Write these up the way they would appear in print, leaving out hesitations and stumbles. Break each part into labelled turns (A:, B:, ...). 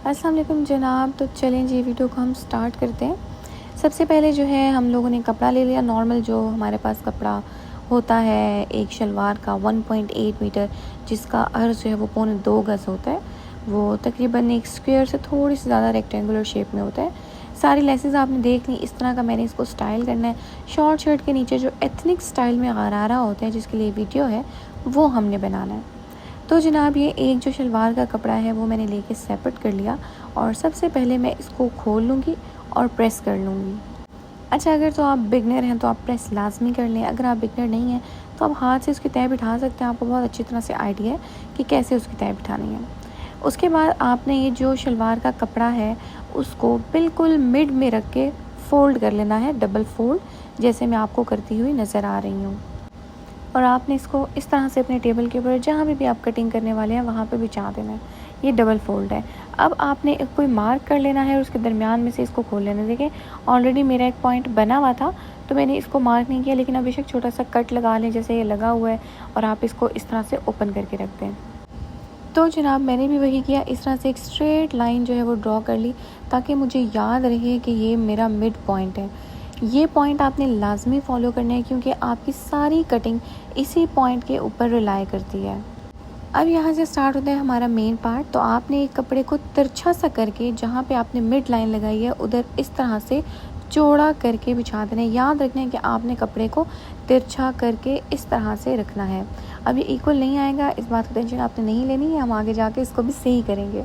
A: अस्सलाम वालेकुम जनाब। तो चलें जी, वीडियो को हम स्टार्ट करते हैं। सबसे पहले जो है हम लोगों ने कपड़ा ले लिया, नॉर्मल जो हमारे पास कपड़ा होता है एक शलवार का 1.8 मीटर, जिसका अर्ज़ जो है वो 2.25 गज़ होता है। वो तकरीबन एक स्क्वायर से थोड़ी सी ज़्यादा रेक्टेंगुलर शेप में होता है। सारी लेसेस आपने देख ली, इस तरह का मैंने इसको स्टाइल करना है। शॉर्ट शर्ट के नीचे जो एथनिक स्टाइल में गरारा होता है, जिसके लिए वीडियो है, वो हमने बनाना है। तो जनाब ये एक जो शलवार का कपड़ा है वो मैंने लेके सेपरेट कर लिया और सबसे पहले मैं इसको खोल लूँगी और प्रेस कर लूँगी। अच्छा, अगर तो आप बिगनर हैं तो आप प्रेस लाजमी कर लें। अगर आप बिगनर नहीं हैं तो आप हाथ से उसकी तह बिठा सकते हैं। आपको बहुत अच्छी तरह से आइडिया है कि कैसे उसकी तह बिठानी है। उसके बाद आपने ये जो शलवार का कपड़ा है उसको बिल्कुल मिड में रख के फ़ोल्ड कर लेना है, डबल फ़ोल्ड, जैसे मैं आपको करती हुई नज़र आ रही हूँ। और आपने इसको इस तरह से अपने टेबल के ऊपर जहाँ भी आप कटिंग करने वाले हैं वहाँ पे बिछा देना है। ये डबल फोल्ड है। अब आपने कोई मार्क कर लेना है और उसके दरमियान में से इसको खोल लेना है। देखिए ऑलरेडी मेरा एक पॉइंट बना हुआ था तो मैंने इसको मार्क नहीं किया, लेकिन अब बेशक छोटा सा कट लगा लें जैसे ये लगा हुआ है और आप इसको इस तरह से ओपन करके रख दें। तो जनाब मैंने भी वही किया, इस तरह से एक स्ट्रेट लाइन जो है वो ड्रॉ कर ली ताकि मुझे याद रहे कि ये मेरा मिड पॉइंट है। ये पॉइंट आपने लाजमी फॉलो करना है क्योंकि आपकी सारी कटिंग इसी पॉइंट के ऊपर रिलाई करती है। अब यहाँ से स्टार्ट होता है हमारा मेन पार्ट। तो आपने एक कपड़े को तिरछा सा करके जहाँ पे आपने मिड लाइन लगाई है उधर इस तरह से चौड़ा करके बिछा देना है। याद रखना है कि आपने कपड़े को तिरछा करके इस तरह से रखना है। अब ये इक्वल नहीं आएगा, इस बात की टेंशन आपने नहीं लेनी है, हम आगे जाके इसको भी सही करेंगे।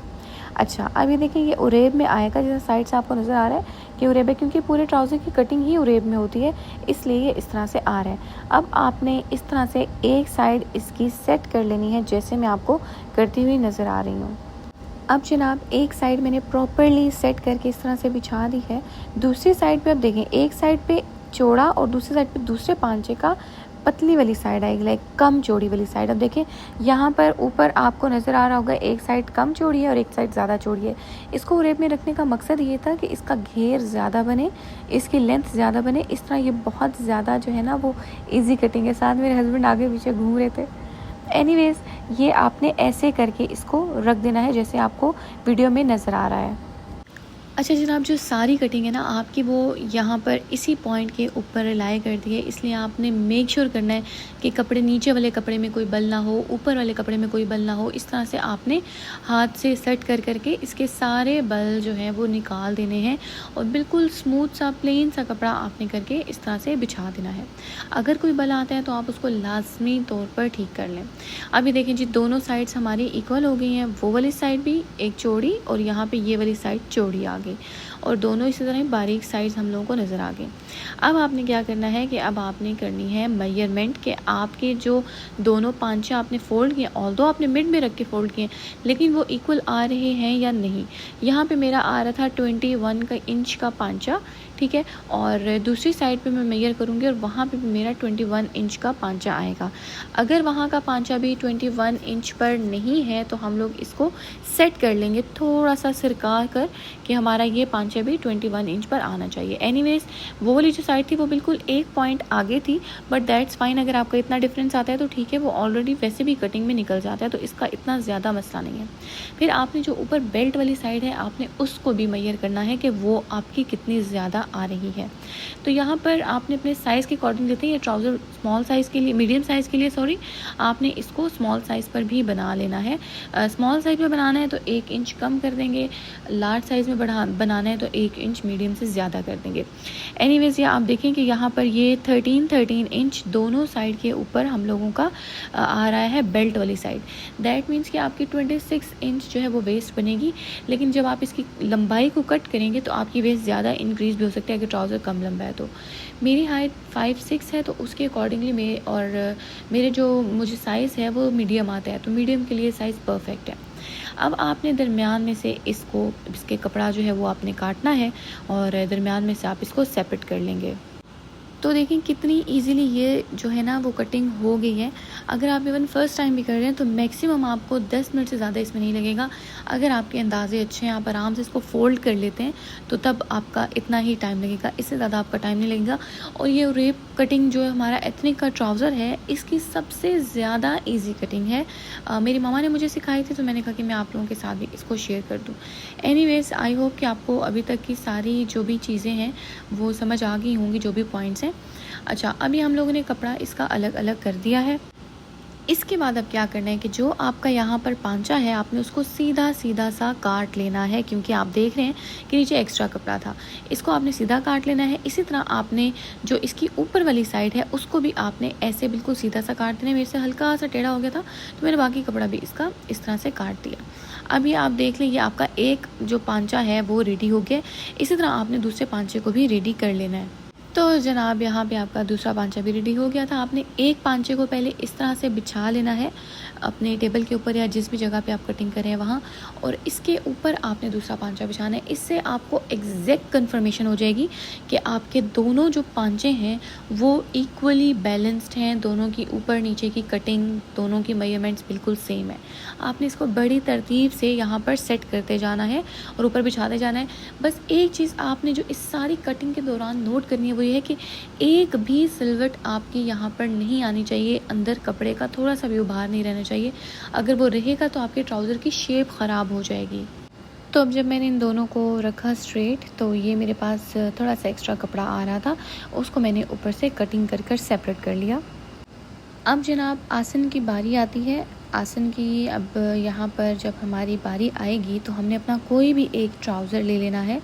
A: अच्छा, अब ये देखिए ये उरेब में आएगा, जैसे साइड से आपको नज़र आ रहा है कि उरेब है, क्योंकि पूरे ट्राउज़र की कटिंग ही उरेब में होती है, इसलिए ये इस तरह से आ रहा है। अब आपने इस तरह से एक साइड इसकी सेट कर लेनी है जैसे मैं आपको करती हुई नज़र आ रही हूँ। अब जनाब एक साइड मैंने प्रॉपरली सेट करके इस तरह से बिछा दी है। दूसरी साइड पे अब देखें, एक साइड पे चौड़ा और दूसरी साइड पे दूसरे पांचे का पतली वाली साइड आएगी, लाइक कम चौड़ी वाली साइड। अब देखें यहाँ पर ऊपर आपको नज़र आ रहा होगा एक साइड कम चौड़ी है और एक साइड ज़्यादा चौड़ी है। इसको उरेब में रखने का मकसद ये था कि इसका घेर ज़्यादा बने, इसकी लेंथ ज़्यादा बने। इस तरह ये बहुत ज़्यादा जो है ना वो ईजी कटिंग है। साथ मेरे हस्बैंड आगे पीछे घूम रहे थे। एनीवेज़ ये आपने ऐसे करके इसको रख देना है जैसे आपको वीडियो में नज़र आ रहा है। अच्छा जनाब, जो सारी कटिंग है ना आपकी वो यहाँ पर इसी पॉइंट के ऊपर रिलाई करती है, इसलिए आपने मेक श्योर करना है कि कपड़े नीचे वाले कपड़े में कोई बल ना हो, ऊपर वाले कपड़े में कोई बल ना हो। इस तरह से आपने हाथ से सेट कर करके इसके सारे बल जो हैं वो निकाल देने हैं और बिल्कुल स्मूथ सा प्लेन सा कपड़ा आपने करके इस तरह से बिछा देना है। अगर कोई बल आता है तो आप उसको लाजमी तौर पर ठीक कर लें। अभी देखें जी, दोनों साइड्स हमारी इक्वल हो गई हैं। वो वाली साइड भी एक चौड़ी और यहाँ पे ये वाली साइड चौड़ी आ गई और दोनों इसी तरह बारीक साइज हम लोगों को नज़र आ गए। अब आपने क्या करना है कि अब आपने करनी है मेजरमेंट कि आपके जो दोनों पांचे आपने फोल्ड किए, ऑल्दो आपने मिड में रख के फोल्ड किए, लेकिन वो इक्वल आ रहे हैं या नहीं। यहाँ पे मेरा आ रहा था 21 इंच का पांचा, ठीक है, और दूसरी साइड पे मैं मेजर करूँगी और वहाँ पे भी मेरा 21 इंच का पांचा आएगा। अगर वहाँ का पांचा भी 21 इंच पर नहीं है तो हम लोग इसको सेट कर लेंगे थोड़ा सा सिरका कर कि हमारा ये पांचा भी 21 इंच पर आना चाहिए। एनीवेज़ वो वाली जो साइड थी वो बिल्कुल एक पॉइंट आगे थी, बट दैट्स फाइन। अगर आपका इतना डिफरेंस आता है तो ठीक है, वो ऑलरेडी वैसे भी कटिंग में निकल जाता है तो इसका इतना ज़्यादा मसला नहीं है। फिर आपने जो ऊपर बेल्ट वाली साइड है आपने उसको भी मेजर करना है कि वो आपकी कितनी ज़्यादा आ रही है। तो यहाँ पर आपने अपने साइज़ के अकॉर्डिंग लेते हैं। ये ट्राउज़र स्मॉल साइज़ के लिए, मीडियम साइज़ के लिए सॉरी, आपने इसको स्मॉल साइज़ पर भी बना लेना है। स्मॉल साइज़ में बनाना है तो 1 इंच कम कर देंगे, लार्ज साइज़ में बनाना है तो 1 इंच मीडियम से ज़्यादा कर देंगे। एनीवेज़ ये आप देखें कि यहाँ पर ये 13 इंच दोनों साइड के ऊपर हम लोगों का आ रहा है बेल्ट वाली साइड। दैट मीन्स कि आपकी 26 इंच जो है वो वेस्ट बनेगी, लेकिन जब आप इसकी लंबाई को कट करेंगे तो आपकी वेस्ट ज़्यादा इंक्रीज़ भी हो सकता है अगर ट्राउज़र कम लंबा है तो। मेरी हाइट 5'6" है तो उसके अकॉर्डिंगली मेरे जो मुझे साइज़ है वो मीडियम आता है, तो मीडियम के लिए साइज़ परफेक्ट है। अब आपने दरमियान में से इसके कपड़ा जो है वो आपने काटना है और दरमियान में से आप इसको सेपरेट कर लेंगे। तो देखें कितनी इजीली ये जो है ना वो कटिंग हो गई है। अगर आप इवन फर्स्ट टाइम भी कर रहे हैं तो मैक्सिमम आपको 10 मिनट से ज़्यादा इसमें नहीं लगेगा। अगर आपके अंदाज़े अच्छे हैं, आप आराम से इसको फोल्ड कर लेते हैं तो तब आपका इतना ही टाइम लगेगा, इससे ज़्यादा आपका टाइम नहीं लगेगा। और ये रेप कटिंग जो है हमारा एथनिक का ट्राउज़र है, इसकी सबसे ज़्यादा इजी कटिंग है। मेरी मामा ने मुझे सिखाई थी, तो मैंने कहा कि मैं आप लोगों के साथ भी इसको शेयर कर दूँ। एनीवेज़, आई होप कि आपको अभी तक की सारी जो भी चीज़ें हैं वो समझ आ गई होंगी, जो भी पॉइंट्स हैं। अच्छा, अभी हम लोगों ने कपड़ा इसका अलग अलग कर दिया है। इसके बाद अब क्या करना है कि जो आपका यहाँ पर पांचा है, आपने उसको सीधा सीधा सा काट लेना है, क्योंकि आप देख रहे हैं कि नीचे एक्स्ट्रा कपड़ा था। इसको आपने सीधा काट लेना है। इसी तरह आपने जो इसकी ऊपर वाली साइड है उसको भी आपने ऐसे बिल्कुल सीधा सा काट देना है। मेरे से हल्का सा टेढ़ा हो गया था, तो मैंने बाकी कपड़ा भी इसका इस तरह से काट दिया। अब ये आप देख लें, ये आपका एक जो पांचा है वो रेडी हो गया। इसी तरह आपने दूसरे पांचे को भी रेडी कर लेना है। तो जनाब, यहाँ पे आपका दूसरा पांचा भी रेडी हो गया था। आपने एक पांचे को पहले इस तरह से बिछा लेना है अपने टेबल के ऊपर या जिस भी जगह पे आप कटिंग कर रहे हैं वहाँ, और इसके ऊपर आपने दूसरा पांचा बिछाना है। इससे आपको एग्जैक्ट कंफर्मेशन हो जाएगी कि आपके दोनों जो पांचे हैं वो इक्वली बैलेंस्ड हैं, दोनों की ऊपर नीचे की कटिंग, दोनों की मेजरमेंट्स बिल्कुल सेम है। आपने इसको बड़ी तरतीब से यहाँ पर सेट करते जाना है और ऊपर बिछाते जाना है। बस एक चीज़ आपने जो इस सारी कटिंग के दौरान नोट करनी है वो ये है कि एक भी सिलवट आपकी यहाँ पर नहीं आनी चाहिए, अंदर कपड़े का थोड़ा सा भी उभार नहीं रहना चाहिए। अगर वो रहेगा तो आपके ट्राउज़र की शेप ख़राब हो जाएगी। तो अब जब मैंने इन दोनों को रखा स्ट्रेट, तो ये मेरे पास थोड़ा सा एक्स्ट्रा कपड़ा आ रहा था, उसको मैंने ऊपर से कटिंग कर सेपरेट कर लिया। अब जनाब, आसन की बारी आती है। आसन की अब यहाँ पर जब हमारी बारी आएगी तो हमने अपना कोई भी एक ट्राउज़र ले लेना है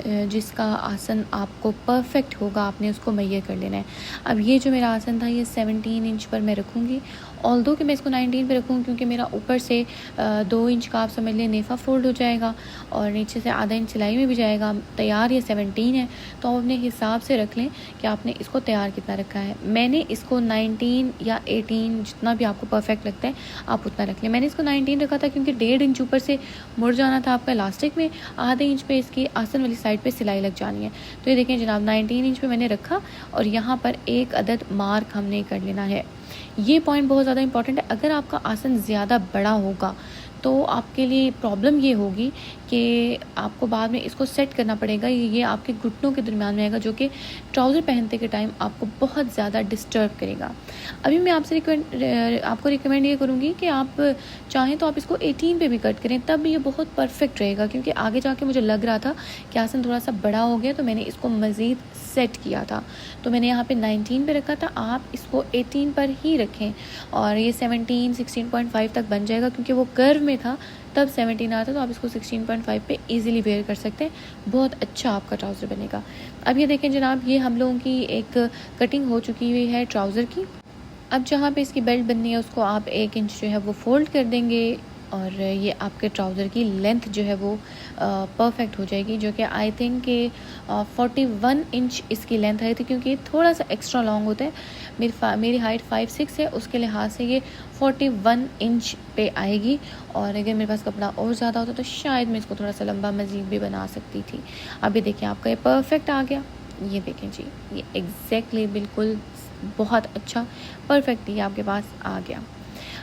A: जिसका आसन आपको परफेक्ट होगा, आपने उसको मैयर कर लेना है। अब ये जो मेरा आसन था ये 17 इंच पर मैं रखूँगी, ऑल्दो कि मैं इसको 19 पे रखूँ, क्योंकि मेरा ऊपर से 2 इंच का आप समझ लें नेफ़ा फोल्ड हो जाएगा और नीचे से आधा इंच सिलाई में भी जाएगा। तैयार ये 17 है, तो आप अपने हिसाब से रख लें कि आपने इसको तैयार कितना रखा है। मैंने इसको 19 या 18, जितना भी आपको परफेक्ट लगता है आप उतना रख लें। मैंने इसको 19 रखा था क्योंकि 1.5 इंच ऊपर से मुड़ जाना था आपका इलास्टिक में, आधे इंच पे इसकी आसन वाली साइड पे सिलाई लग जानी है। तो ये देखें जनाब, 19 इंच पे मैंने रखा और यहाँ पर एक अदद मार्क हमने कर लेना है। ये पॉइंट बहुत ज़्यादा इंपॉर्टेंट है। अगर आपका आसन ज़्यादा बड़ा होगा तो आपके लिए प्रॉब्लम ये होगी कि आपको बाद में इसको सेट करना पड़ेगा। ये आपके घुटनों के दरमियान में आएगा, जो कि ट्राउज़र पहनते के टाइम आपको बहुत ज़्यादा डिस्टर्ब करेगा। अभी मैं आपको रिकमेंड ये करूँगी कि आप चाहें तो आप इसको 18 पे भी कट करें, तब ये बहुत परफेक्ट रहेगा। क्योंकि आगे जाके मुझे लग रहा था कि आसन थोड़ा सा बड़ा हो गया, तो मैंने इसको मज़ीद सेट किया था। तो मैंने यहाँ पे 19 पे रखा था, आप इसको 18 पर ही रखें और ये 17, 16.5 तक बन जाएगा। क्योंकि वो कर्व में था तब 17 आता, तो आप इसको 16.5 पे इजीली वेयर कर सकते हैं। बहुत अच्छा आपका ट्राउज़र बनेगा। अब ये देखें जनाब, ये हम लोगों की एक कटिंग हो चुकी हुई है ट्राउज़र की। अब जहाँ पे इसकी बेल्ट बननी है उसको आप 1 इंच जो है वो फोल्ड कर देंगे और ये आपके ट्राउज़र की लेंथ जो है वो परफेक्ट हो जाएगी, जो कि आई थिंक कि 41 इंच इसकी लेंथ आई थी, क्योंकि थोड़ा सा एक्स्ट्रा लॉन्ग होता है। मेरी हाइट 5'6" है, उसके लिहाज से ये 41 इंच पे आएगी। और अगर मेरे पास कपड़ा और ज़्यादा होता तो शायद मैं इसको थोड़ा सा लंबा मज़ीद भी बना सकती थी। अभी देखिए आपका ये परफेक्ट आ गया। ये देखें जी, ये एग्जैक्टली बिल्कुल बहुत अच्छा परफेक्टली आपके पास आ गया।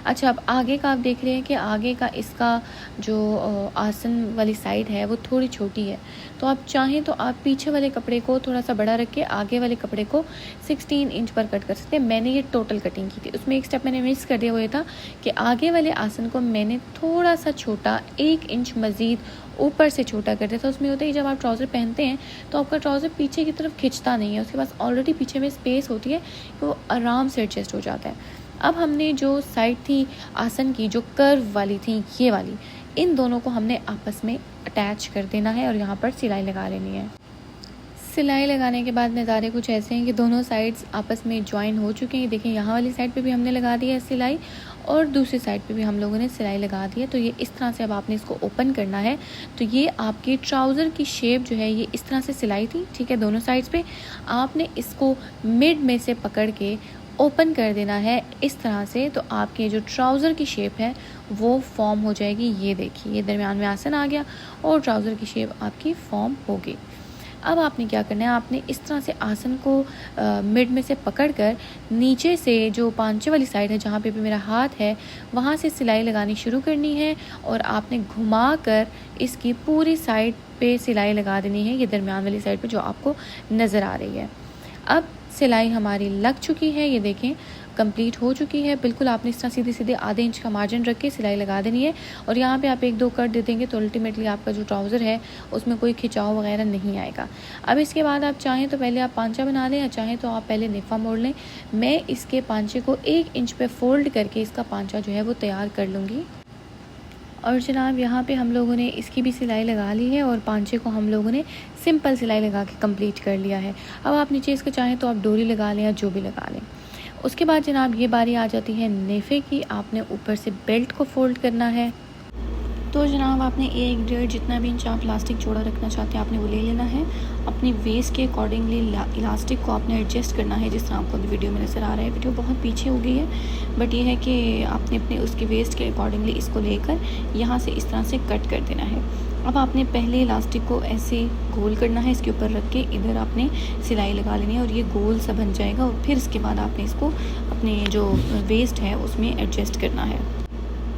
A: अच्छा, अब आगे का आप देख रहे हैं कि आगे का इसका जो आसन वाली साइड है वो थोड़ी छोटी है, तो आप चाहें तो आप पीछे वाले कपड़े को थोड़ा सा बड़ा रख के आगे वाले कपड़े को 16 इंच पर कट कर सकते हैं। मैंने ये टोटल कटिंग की थी, उसमें एक स्टेप मैंने मिस कर दिया हुआ था कि आगे वाले आसन को मैंने थोड़ा सा छोटा 1 इंच मज़ीद ऊपर से छोटा कर दिया था। उसमें होता है जब आप ट्राउज़र पहनते हैं तो आपका ट्राउज़र पीछे की तरफ खिंचता नहीं है, उसके पास ऑलरेडी पीछे में स्पेस होती है, तो आराम से एडजस्ट हो जाता है। अब हमने जो साइड थी आसन की, जो कर्व वाली थी, ये वाली, इन दोनों को हमने आपस में अटैच कर देना है और यहाँ पर सिलाई लगा लेनी है। सिलाई लगाने के बाद नज़ारे कुछ ऐसे हैं कि दोनों साइड्स आपस में ज्वाइन हो चुके हैं। देखिए यहाँ वाली साइड पे भी हमने लगा दी है सिलाई और दूसरी साइड पे भी हम लोगों ने सिलाई लगा दी है। तो ये इस तरह से अब आपने इसको ओपन करना है। तो ये आपके ट्राउज़र की शेप जो है ये इस तरह से सिलाई थी, ठीक है, दोनों साइड्स पे। आपने इसको मिड में से पकड़ के ओपन कर देना है इस तरह से, तो आपके जो ट्राउज़र की शेप है वो फॉर्म हो जाएगी। ये देखिए, ये दरमियान में आसन आ गया और ट्राउज़र की शेप आपकी फॉर्म होगी। अब आपने क्या करना है, आपने इस तरह से आसन को मिड में से पकड़कर नीचे से जो पांचे वाली साइड है जहाँ पे भी मेरा हाथ है वहाँ से सिलाई लगानी शुरू करनी है और आपने घुमा कर इसकी पूरी साइड पे सिलाई लगा देनी है, ये दरमियान वाली साइड पे जो आपको नज़र आ रही है। अब सिलाई हमारी लग चुकी है, ये देखें कंप्लीट हो चुकी है। बिल्कुल आपने इस तरह सीधे सीधे आधे इंच का मार्जिन रख के सिलाई लगा देनी है और यहाँ पे आप 1-2 कट दे देंगे तो अल्टीमेटली आपका जो ट्राउज़र है उसमें कोई खिंचाव वगैरह नहीं आएगा। अब इसके बाद आप चाहें तो पहले आप पांचा बना लें या चाहें तो आप पहले नेफा मोड़ लें। मैं इसके पांचे को 1 इंच पे फोल्ड करके इसका पांचा जो है वो तैयार कर लूँगी। और जनाब यहाँ पे हम लोगों ने इसकी भी सिलाई लगा ली है और पांचे को हम लोगों ने सिंपल सिलाई लगा के कंप्लीट कर लिया है। अब आप नीचे इसको चाहें तो आप डोरी लगा लें या जो भी लगा लें। उसके बाद जनाब ये बारी आ जाती है नेफे की। आपने ऊपर से बेल्ट को फोल्ड करना है। तो जनाब आपने 1-1.5 जितना भी इंच आप इलास्टिक चौड़ा रखना चाहते हैं आपने वो ले लेना है। अपनी वेस्ट के अकॉर्डिंगली इलास्टिक को आपने एडजस्ट करना है, जिस तरह आपको वीडियो में नज़र आ रहा है। वीडियो बहुत पीछे हो गई है बट ये है कि आपने अपने उसकी वेस्ट के अकॉर्डिंगली इसको लेकर यहाँ से इस तरह से कट कर देना है। अब आपने पहले इलास्टिक को ऐसे गोल करना है, इसके ऊपर रख के इधर आपने सिलाई लगा लेनी है और ये गोल सा बन जाएगा। और फिर इसके बाद आपने इसको अपने जो वेस्ट है उसमें एडजस्ट करना है।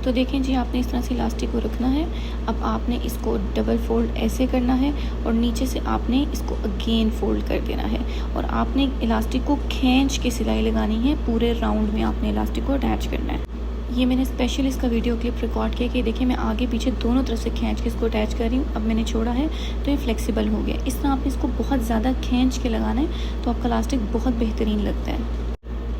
A: तो देखें जी, आपने इस तरह से इलास्टिक को रखना है। अब आपने इसको डबल फोल्ड ऐसे करना है और नीचे से आपने इसको अगेन फोल्ड कर देना है और आपने इलास्टिक को खींच के सिलाई लगानी है। पूरे राउंड में आपने इलास्टिक को अटैच करना है। ये मैंने स्पेशल इसका वीडियो क्लिप रिकॉर्ड किया कि देखिए मैं आगे पीछे दोनों तरफ से खींच के इसको अटैच कर रही हूँ। अब मैंने छोड़ा है तो ये फ्लेक्सिबल हो गया। इस तरह आपने इसको बहुत ज़्यादा खींच के लगाना है तो आपका इलास्टिक बहुत बेहतरीन लगता है।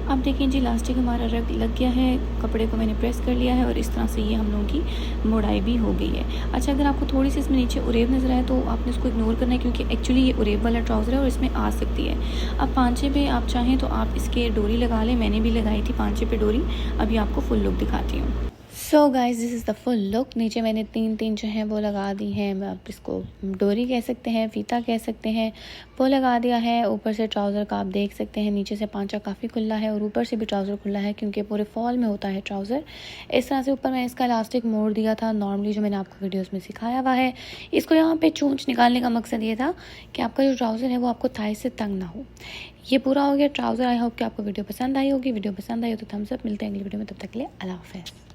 A: अब देखें जी, इलास्टिक हमारा रग लग गया है, कपड़े को मैंने प्रेस कर लिया है और इस तरह से ये हम लोगों की मोड़ाई भी हो गई है। अच्छा, अगर आपको थोड़ी सी इसमें नीचे उरेब नज़र आए तो आपने इसको इग्नोर करना है क्योंकि एक्चुअली ये उरेब वाला ट्राउज़र है और इसमें आ सकती है। अब पांचे पे आप चाहें तो आप इसके डोरी लगा लें। मैंने भी लगाई थी पांचे पे डोरी। अभी आपको फुल लुक दिखाती हूँ। So guys, this is the full look. नीचे मैंने 3 जो हैं वो लगा दी हैं। आप इसको डोरी कह सकते हैं, फीता कह सकते हैं, वो लगा दिया है। ऊपर से ट्राउज़र का आप देख सकते हैं नीचे से पांचा काफ़ी खुला है और ऊपर से भी ट्राउज़र खुला है क्योंकि पूरे फॉल में होता है ट्राउज़र। इस तरह से ऊपर मैंने इसका इलास्टिक मोड़ दिया था नॉर्मली, जो मैंने आपको वीडियोज़ में सिखाया हुआ है। इसको यहाँ पर चूंच निकालने का मकसद ये था कि आपका जो ट्राउज़र है वो आपको थाई से तंग ना हो। ये पूरा हो गया ट्राउज़र। आई होप कि आपको वीडियो पसंद आई होगी। वीडियो पसंद आई हो तो थम्स अप। मिलते हैं अगली वीडियो में, तब तक के लिए अल्लाह हाफ़िज़।